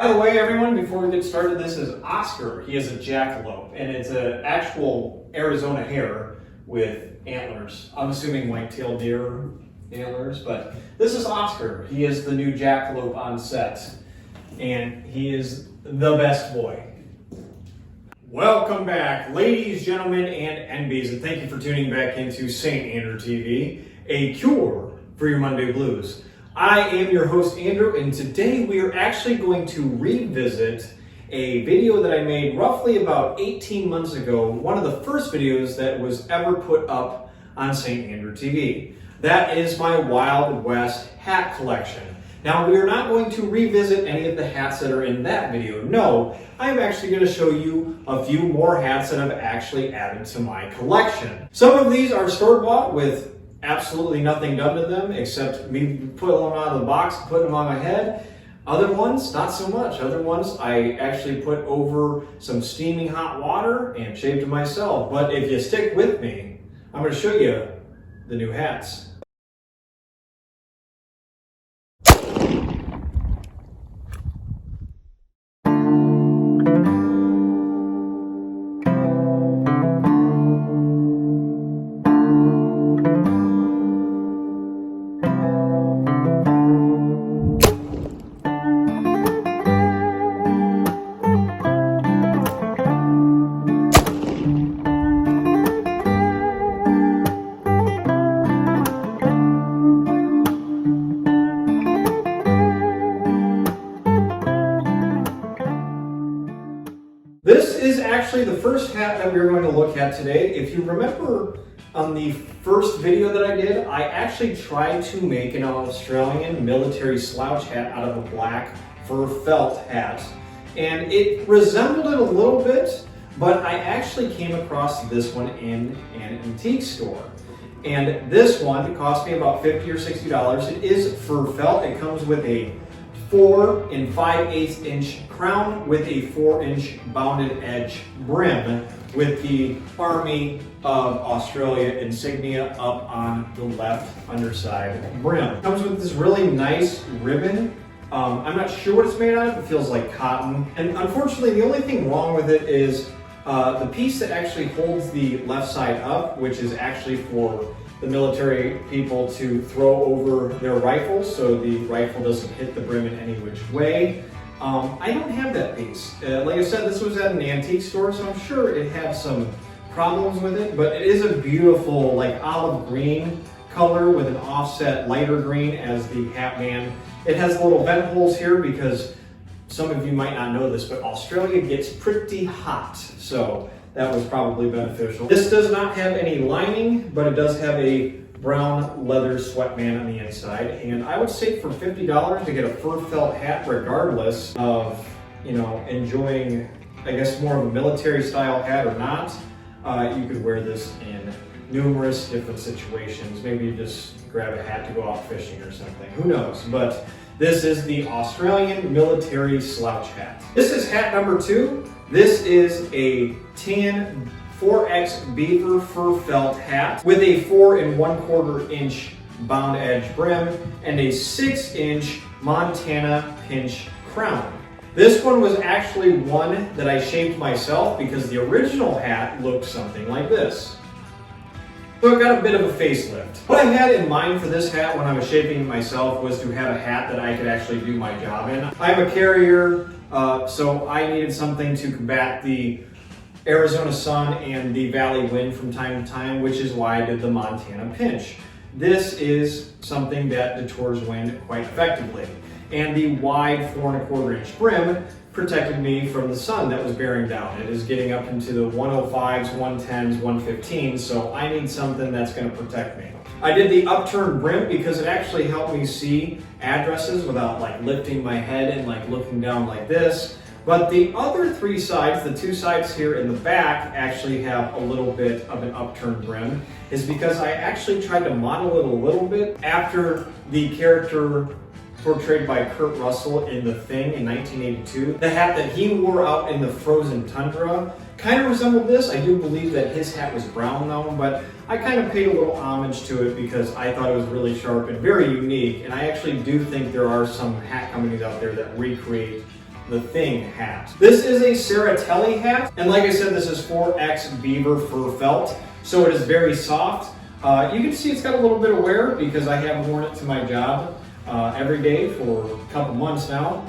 By the way, everyone, before we get started, this is Oscar. He is a jackalope, and it's an actual Arizona hare with antlers. I'm assuming white-tailed deer antlers, but this is Oscar. He is the new jackalope on set, and he is the best boy. Welcome back, ladies, gentlemen, and NBs, and thank you for tuning back into St. Andrew TV, a cure for your Monday blues. I am your host, Andrew, and today we are actually going to revisit a video that I made roughly about 18 months ago, one of the first videos that was ever put up on St. Andrew TV. That is my Wild West hat collection. Now, we are not going to revisit any of the hats that are in that video. No, I'm actually going to show you a few more hats that I've actually added to my collection. Some of these are store-bought with absolutely nothing done to them except me pulling them out of the box and putting them on my head. Other ones, not so much. Other ones I actually put over some steaming hot water and shaved them myself. But if you stick with me, I'm going to show you the new hats. This is actually the first hat that we're going to look at today. If you remember on the first video that I did, I actually tried to make an Australian military slouch hat out of a black fur felt hat. And it resembled it a little bit, but I actually came across this one in an antique store. And this one cost me about $50 or $60. It is fur felt. It comes with a 4 5/8 inch crown with a 4-inch bounded edge brim with the Army of Australia insignia up on the left underside brim. It comes with this really nice ribbon. I'm not sure what it's made out of. It feels like cotton. And unfortunately, the only thing wrong with it is the piece that actually holds the left side up, which is actually for the military people to throw over their rifles so the rifle doesn't hit the brim in any which way. I don't have that piece. Like I said, this was at an antique store, so I'm sure it had some problems with it, but it is a beautiful like olive green color with an offset lighter green as the hat band. It has little vent holes here because some of you might not know this, but Australia gets pretty hot, so that was probably beneficial. This does not have any lining, but it does have a brown leather sweatband on the inside. And I would say for $50 to get a fur felt hat, regardless of, enjoying, I guess, more of a military style hat or not, you could wear this in numerous different situations. Maybe you just grab a hat to go out fishing or something. Who knows? But this is the Australian military slouch hat. This is hat number 2. This is a tan 4X beaver fur felt hat with a 4 1/4 inch bound edge brim and a 6-inch Montana pinch crown. This one was actually one that I shaped myself because the original hat looked something like this. So it got a bit of a facelift. What I had in mind for this hat when I was shaping it myself was to have a hat that I could actually do my job in. I'm a carrier, so I needed something to combat the Arizona sun and the valley wind from time to time, which is why I did the Montana pinch. This is something that detours wind quite effectively. And the wide 4 1/4 inch brim protected me from the sun that was bearing down. It is getting up into the 105s, 110s, 115s, so I need something that's going to protect me. I did the upturned brim because it actually helped me see addresses without like lifting my head and like looking down like this. But the other 3 sides, the 2 sides here in the back, actually have a little bit of an upturned brim, is because I actually tried to model it a little bit after the character portrayed by Kurt Russell in The Thing in 1982. The hat that he wore out in the frozen tundra kind of resembled this. I do believe that his hat was brown though, but I kind of paid a little homage to it because I thought it was really sharp and very unique. And I actually do think there are some hat companies out there that recreate the Thing hat. This is a Serratelli hat, and like I said, this is 4X beaver fur felt, so it is very soft. You can see it's got a little bit of wear because I have worn it to my job every day for a couple months now.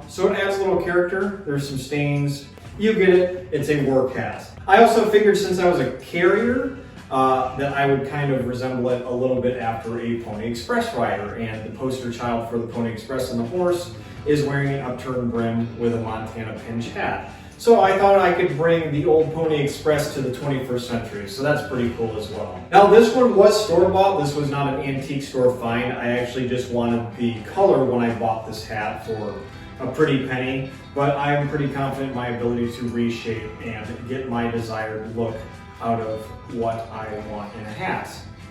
So it adds a little character. There's some stains. You get it. It's a work hat. I also figured since I was a carrier that I would kind of resemble it a little bit after a Pony Express rider, and the poster child for the Pony Express and the horse is wearing an upturned brim with a Montana pinch hat. So I thought I could bring the old Pony Express to the 21st century, so that's pretty cool as well. Now this one was store-bought. This was not an antique store find. I actually just wanted the color when I bought this hat for a pretty penny, but I'm pretty confident in my ability to reshape and get my desired look out of what I want in a hat.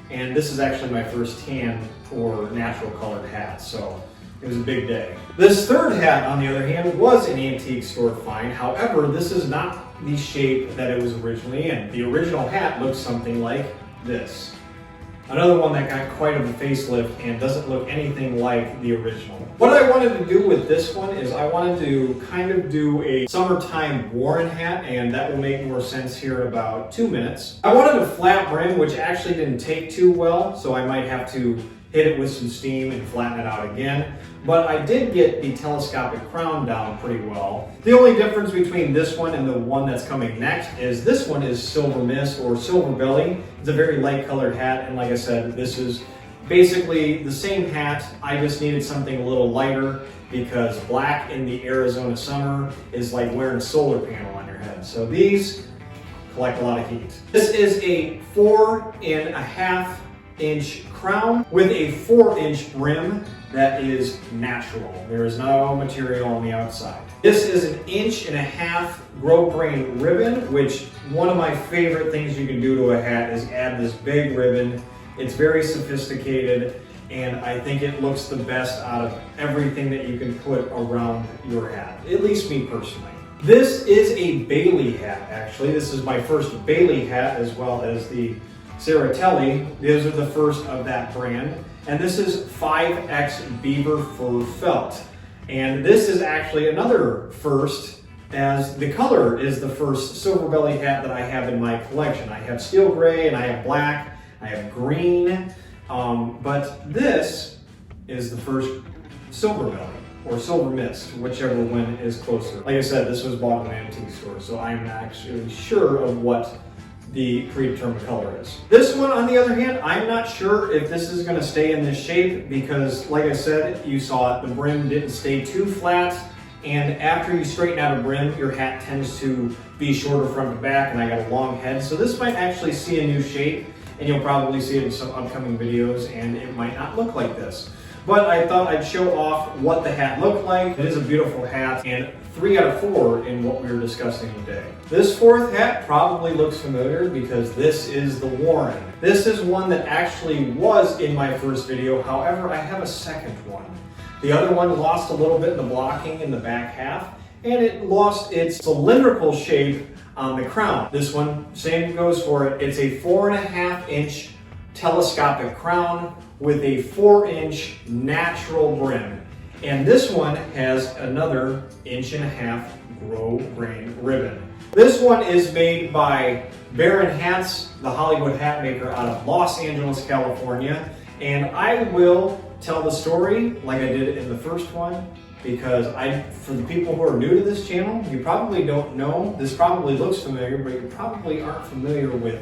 And this is actually my first tan or natural colored hat, so it was a big day. This third hat, on the other hand, was an antique store find. However, this is not the shape that it was originally in. The original hat looks something like this. Another one that got quite of a facelift and doesn't look anything like the original. What I wanted to do with this one is I wanted to kind of do a summertime Warren hat, and that will make more sense here in about 2 minutes. I wanted a flat brim, which actually didn't take too well, so I might have to hit it with some steam and flatten it out again. But I did get the telescopic crown down pretty well. The only difference between this one and the one that's coming next is this one is silver mist or silver belly. It's a very light colored hat, and like I said, this is basically the same hat. I just needed something a little lighter because black in the Arizona summer is like wearing a solar panel on your head. So these collect a lot of heat. This is a 4.5 inch crown with a 4-inch brim that is natural. There is no material on the outside. This is an 1.5 inch grove grain ribbon, which one of my favorite things you can do to a hat is add this big ribbon. It's very sophisticated, and I think it looks the best out of everything that you can put around your hat, at least me personally. This is a Bailey hat, actually. This is my first Bailey hat, as well as the Serratelli. These are the first of that brand. And this is 5X beaver fur felt. And this is actually another first, as the color is the first silver belly hat that I have in my collection. I have steel gray and I have black, I have green, but this is the first silver belly or silver mist, whichever one is closer. Like I said, this was bought in an antique store, so I'm not actually sure of what the predetermined color is. This one, on the other hand, I'm not sure if this is gonna stay in this shape because, like I said, you saw it, the brim didn't stay too flat, and after you straighten out a brim, your hat tends to be shorter front to back, and I got a long head, so this might actually see a new shape, and you'll probably see it in some upcoming videos, and it might not look like this. But I thought I'd show off what the hat looked like. It is a beautiful hat, and 3 out of 4 in what we were discussing today. This fourth hat probably looks familiar because this is the Warren. This is one that actually was in my first video, however, I have a second one. The other one lost a little bit in the blocking in the back half, and it lost its cylindrical shape on the crown. This one, same goes for it. It's a 4.5 inch telescopic crown with a 4-inch natural brim. And this one has another 1.5 inch grove grain ribbon. This one is made by Baron Hats, the Hollywood hat maker out of Los Angeles, California. And I will tell the story like I did in the first one because for the people who are new to this channel, you probably don't know, this probably looks familiar, but you probably aren't familiar with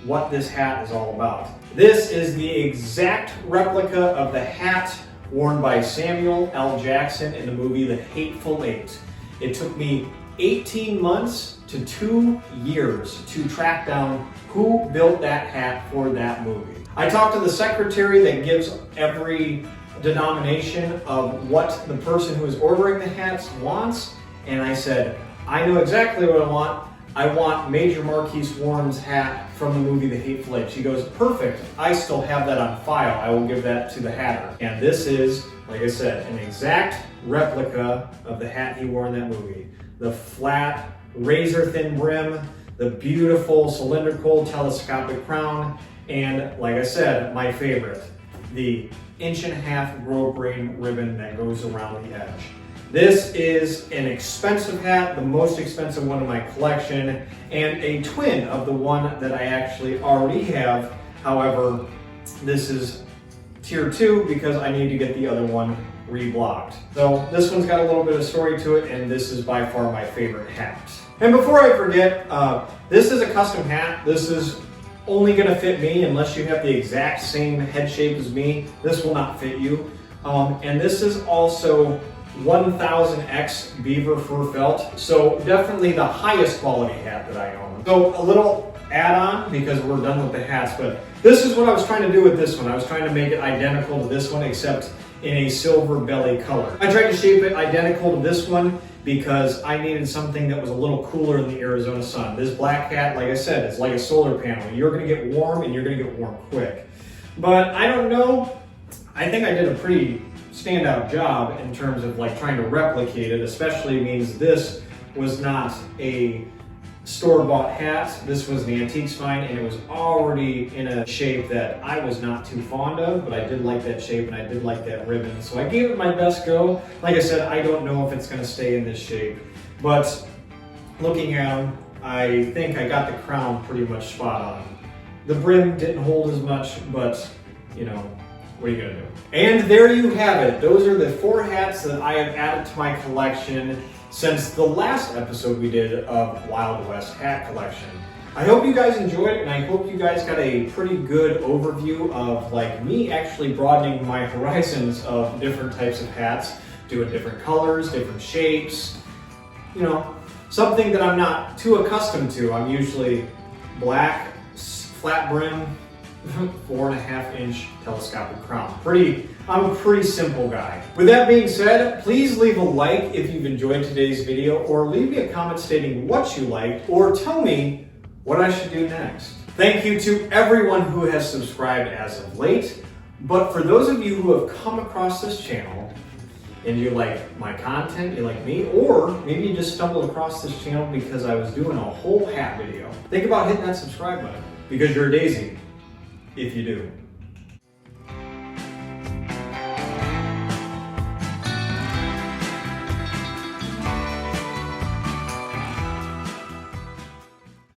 what this hat is all about. This is the exact replica of the hat worn by Samuel L. Jackson in the movie The Hateful Eight. It took me 18 months to 2 years to track down who built that hat for that movie. I talked to the secretary that gives every denomination of what the person who is ordering the hats wants, and I said, I know exactly what I want. I want Major Marquise Warren's hat from the movie The Hateful Eight. She goes, perfect, I still have that on file. I will give that to the hatter. And this is, like I said, an exact replica of the hat he wore in that movie. The flat, razor thin brim, the beautiful cylindrical telescopic crown, and like I said, my favorite, the 1.5 inch grove grain ribbon that goes around the edge. This is an expensive hat, the most expensive one in my collection, and a twin of the one that I actually already have. However, this is tier 2 because I need to get the other one reblocked. So this one's got a little bit of story to it, and this is by far my favorite hat. And before I forget, this is a custom hat. This is only gonna fit me unless you have the exact same head shape as me. This will not fit you. And this is also 1000X beaver fur felt. So definitely the highest quality hat that I own. So a little add-on because we're done with the hats, but this is what I was trying to do with this one. I was trying to make it identical to this one, except in a silver belly color. I tried to shape it identical to this one because I needed something that was a little cooler in the Arizona sun. This black hat, like I said, is like a solar panel. You're gonna get warm and you're gonna get warm quick. But I don't know, I think I did a pretty standout job in terms of like trying to replicate it, especially means this was not a store-bought hat. This was the Antiques Find, and it was already in a shape that I was not too fond of, but I did like that shape and I did like that ribbon. So I gave it my best go. Like I said, I don't know if it's gonna stay in this shape, but looking at them, I think I got the crown pretty much spot on. The brim didn't hold as much, but you know, what are you gonna do? And there you have it. Those are the 4 hats that I have added to my collection since the last episode we did of Wild West Hat Collection. I hope you guys enjoyed it, and I hope you guys got a pretty good overview of like me actually broadening my horizons of different types of hats, doing different colors, different shapes, you know, something that I'm not too accustomed to. I'm usually black, flat brim, 4.5-inch telescopic crown. I'm a pretty simple guy. With that being said, please leave a like if you've enjoyed today's video, or leave me a comment stating what you liked, or tell me what I should do next. Thank you to everyone who has subscribed as of late, but for those of you who have come across this channel and you like my content, you like me, or maybe you just stumbled across this channel because I was doing a whole hat video, think about hitting that subscribe button because you're a daisy if you do.